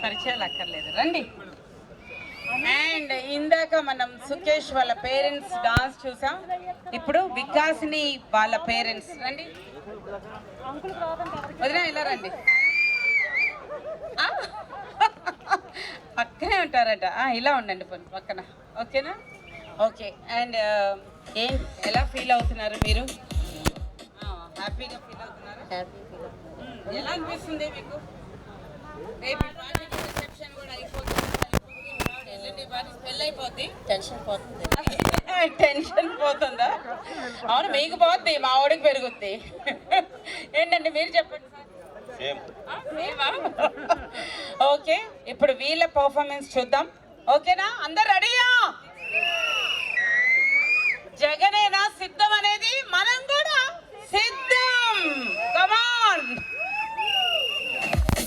పరిచయాలు అక్కర్లేదు రండి. అండ్ ఇందాక మనం సుకేష్ వాళ్ళ పేరెంట్స్ డాన్స్ చూసాం, ఇప్పుడు వికాస్ని వాళ్ళ పేరెంట్స్. రండి వదిన, ఇలా రండి. పక్కనే ఉంటారట, ఇలా ఉండండి పక్కన, ఓకేనా? ఓకే. అండ్ ఎలా ఫీల్ అవుతున్నారు మీరు? హ్యాపీగా ఫీల్ అవుతున్నారు? ఎలా అనిపిస్తుంది మీకు? రేపు రిసెప్షన్ కూడా అయిపోతుంది, పెళ్ళి అయిపోద్ది, టెన్షన్ పోతుంది. టెన్షన్ పోతుందా? అవును, మీకు పోద్ది, మా వాడికి పెరుగుద్ది. ఏంటంటే మీరు చెప్పండి సార్. ఓకే, ఇప్పుడు వీళ్ళ పర్ఫార్మెన్స్ చూద్దాం, ఓకేనా? అందరు రెడీయా? జగనేనా సిద్ధం అనేది, మనం కూడా సిద్ధం. కమాన్.